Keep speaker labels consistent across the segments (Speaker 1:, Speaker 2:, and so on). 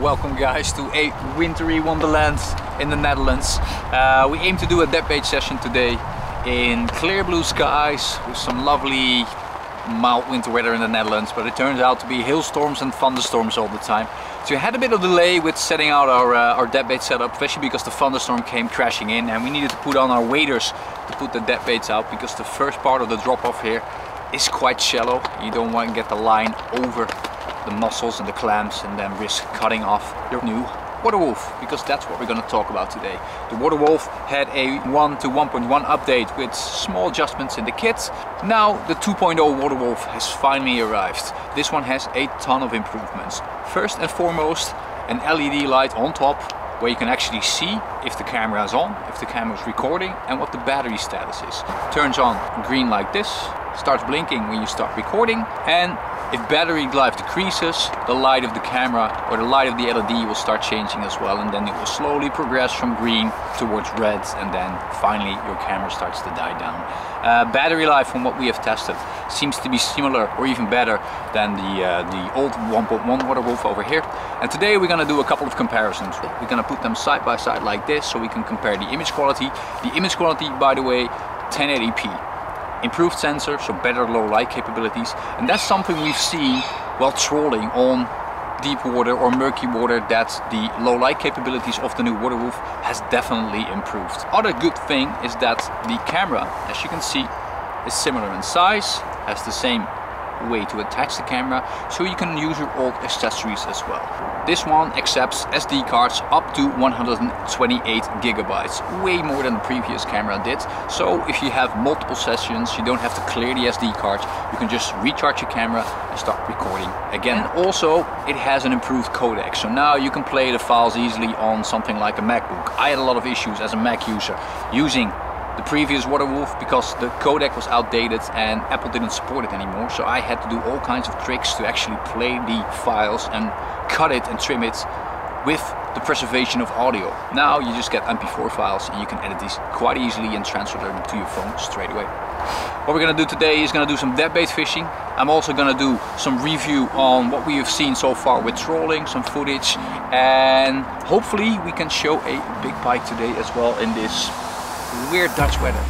Speaker 1: Welcome guys to a wintry wonderland in the Netherlands. We aim to do a deadbait session today in clear blue skies with some lovely mild winter weather in the Netherlands, but it turns out to be hailstorms and thunderstorms all the time. So we had a bit of delay with setting out our deadbait setup, especially because the thunderstorm came crashing in and we needed to put on our waders to put the deadbaits out, because the first part of the drop off here is quite shallow. You don't want to get the line over the mussels and the clams and then risk cutting off your new water wolf, because that's what we're going to talk about today. The water wolf had a 1 to 1.1 update with small adjustments in the kit. Now the 2.0 water wolf has finally arrived. This one has a ton of improvements. First and foremost, an LED light on top where you can actually see if the camera is on, if the camera is recording, and what the battery status is. Turns on green like this, starts blinking when you start recording, and if battery life decreases, the light of the camera or the light of the LED will start changing as well, and then it will slowly progress from green towards red, and then finally your camera starts to die down. Battery life, from what we have tested, seems to be similar or even better than the old 1.1 water wolf over here. And today we're going to do a couple of comparisons. We're going to put them side by side like this so we can compare the image quality. The image quality, by the way, 1080p. Improved sensor, so better low light capabilities, and that's something we've seen while trolling on deep water or murky water, that the low light capabilities of the new water wolf has definitely improved. Other good thing is that the camera, as you can see, is similar in size, has the same way to attach the camera, so you can use your old accessories as well. This one accepts SD cards up to 128 gigabytes, way more than the previous camera did. So if you have multiple sessions, you don't have to clear the SD cards, you can just recharge your camera and start recording again. And also it has an improved codec, so now you can play the files easily on something like a MacBook. I had a lot of issues as a Mac user using the previous water wolf because the codec was outdated and Apple didn't support it anymore, so I had to do all kinds of tricks to actually play the files and cut it and trim it with the preservation of audio. Now you just get MP4 files and you can edit these quite easily and transfer them to your phone straight away. What we're going to do today is going to do some deadbait fishing. I'm also going to do some review on what we have seen so far with trolling, some footage, and hopefully we can show a big pike today as well in this weird Dutch weather.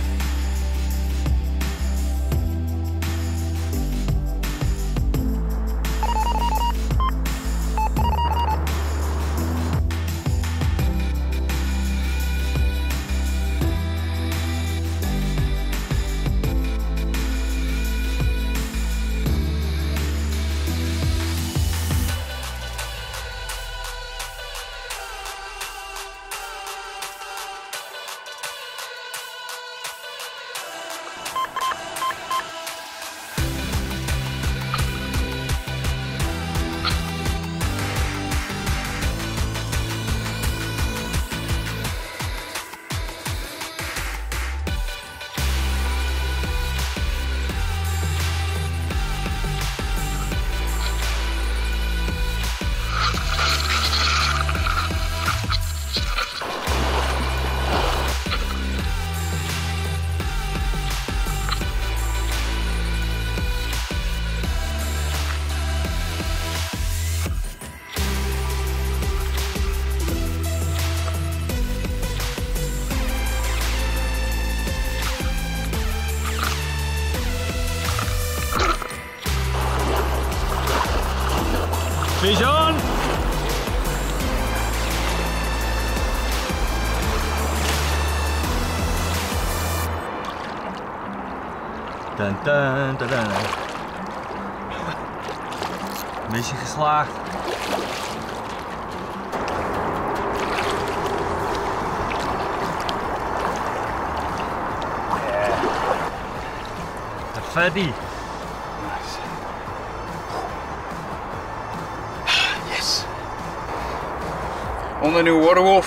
Speaker 2: Fish on! Dun, dun, dun, dun. Missie geslaagd. Yeah. The fatty.
Speaker 1: Nice. Yes. On the new water wolf.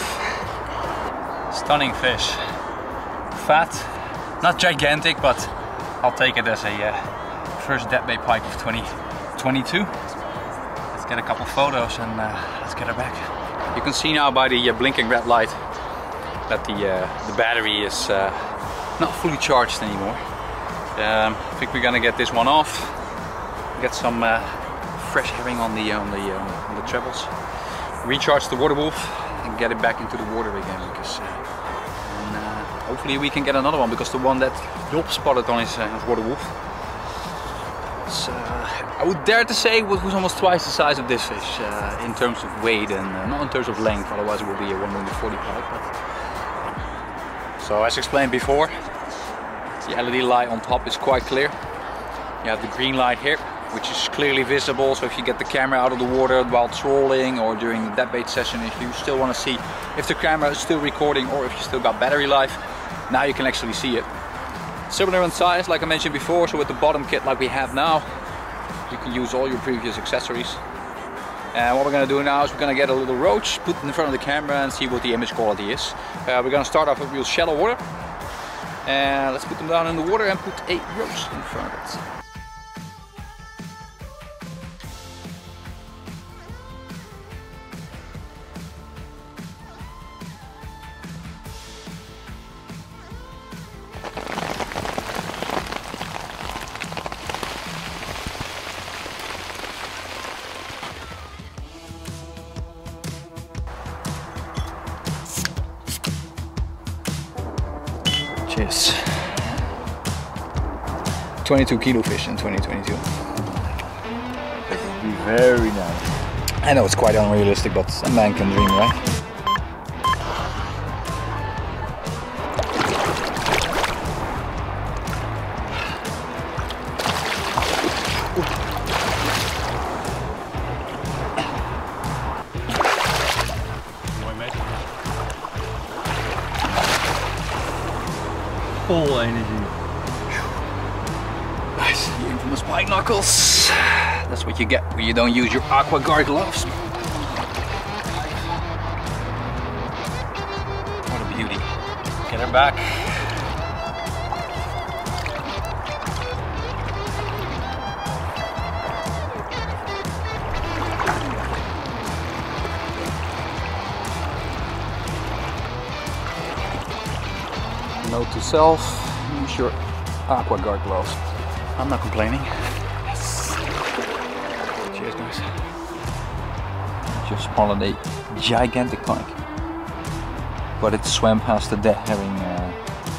Speaker 2: Stunning fish. Fat, not gigantic, but I'll take it as a first deadbait pike of 2022. Let's get a couple photos and let's get her back.
Speaker 1: You can see now by the blinking red light that the battery is not fully charged anymore. I think we're gonna get this one off, get some fresh herring on the trebles, recharge the water wolf, and get it back into the water again. Because hopefully we can get another one, because the one that Job spotted on his water wolf, I would dare to say, was almost twice the size of this fish in terms of weight and not in terms of length. Otherwise, it would be a 140 pike. But... So as explained before, the LED light on top is quite clear. You have the green light here, which is clearly visible. So if you get the camera out of the water while trolling or during the deadbait session, if you still want to see if the camera is still recording or if you still got battery life, now you can actually see it. Similar in size, like I mentioned before, so with the bottom kit like we have now, you can use all your previous accessories. And what we're going to do now is we're going to get a little roach, put it in front of the camera and see what the image quality is. We're going to start off with real shallow water. And let's put them down in the water and put a roach in front of it. Cheers. 22 kilo fish in 2022.
Speaker 2: That would be very nice.
Speaker 1: I know it's quite unrealistic, but a man can dream, right?
Speaker 2: Full energy.
Speaker 1: Nice, the infamous pike knuckles. That's what you get when you don't use your aqua guard gloves. What a beauty.
Speaker 2: Get her back.
Speaker 1: Note to self, use your aqua guard gloves. I'm not complaining. Yes. Cheers guys. Just spotted a gigantic pike. But it swam past the dead herring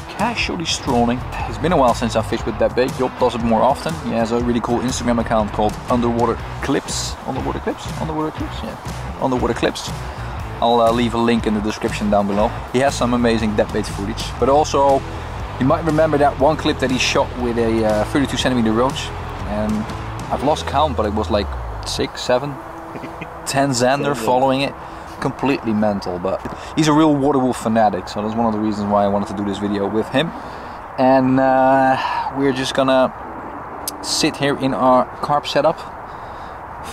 Speaker 1: casually strolling. It's been a while since I fished with that bait. Job does it more often. He has a really cool Instagram account called Underwater Clips. Underwater Clips? Underwater Clips? Yeah. Underwater Clips. I'll leave a link in the description down below. He has some amazing deadbait footage, but also you might remember that one clip that he shot with a 32 centimeter roach, and I've lost count, but it was like 6, 7, 10 zander following it. Completely mental, but he's a real water wolf fanatic, so that's one of the reasons why I wanted to do this video with him. And we're just gonna sit here in our carp setup.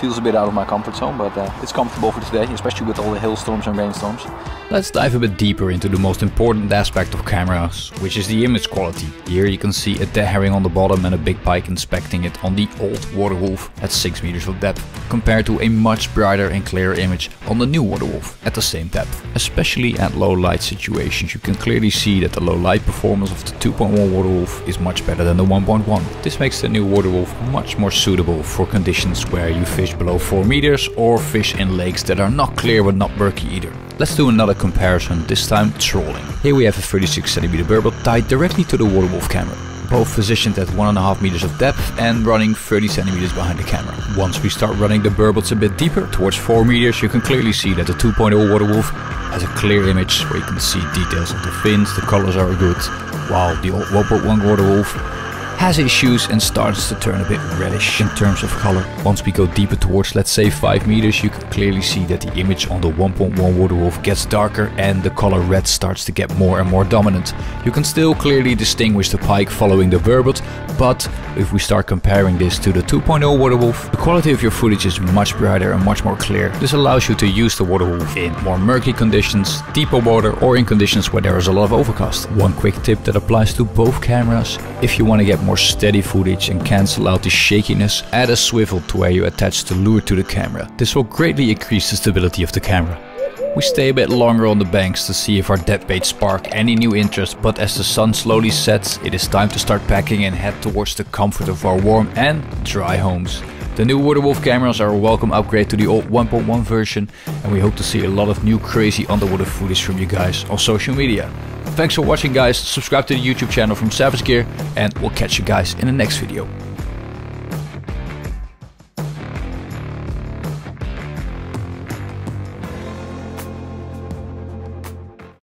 Speaker 1: Feels a bit out of my comfort zone, but it's comfortable for today, especially with all the hailstorms and rainstorms.
Speaker 3: Let's dive a bit deeper into the most important aspect of cameras, which is the image quality. Here you can see a dead herring on the bottom and a big pike inspecting it on the old water wolf at 6 meters of depth, compared to a much brighter and clearer image on the new water wolf at the same depth. Especially at low light situations, you can clearly see that the low light performance of the 2.1 water wolf is much better than the 1.1. This makes the new water wolf much more suitable for conditions where you fish below 4 meters or fish in lakes that are not clear but not murky either. Let's do another comparison, this time trolling. Here we have a 36 centimeter burbot tied directly to the water wolf camera. both positioned at 1.5 meters of depth and running 30 centimeters behind the camera. Once we start running the burbots a bit deeper, towards 4 meters, you can clearly see that the 2.0 Waterwolf has a clear image where you can see details of the fins, the colors are good, while the old 1.1 Waterwolf has issues and starts to turn a bit reddish in terms of color. Once we go deeper towards, let's say 5 meters, you can clearly see that the image on the 1.1 Waterwolf gets darker and the color red starts to get more and more dominant. You can still clearly distinguish the pike following the burbot, but if we start comparing this to the 2.0 Waterwolf, the quality of your footage is much brighter and much more clear. This allows you to use the Waterwolf in more murky conditions, deeper water, or in conditions where there is a lot of overcast. One quick tip that applies to both cameras: if you want to get more steady footage and cancel out the shakiness, add a swivel to where you attach the lure to the camera. This will greatly increase the stability of the camera. We stay a bit longer on the banks to see if our deadbait spark any new interest, but as the sun slowly sets, it is time to start packing and head towards the comfort of our warm and dry homes. The new Waterwolf cameras are a welcome upgrade to the old 1.1 version, and we hope to see a lot of new crazy underwater footage from you guys on social media. Thanks for watching guys, subscribe to the YouTube channel from Savage Gear, and we'll catch you guys in the next video.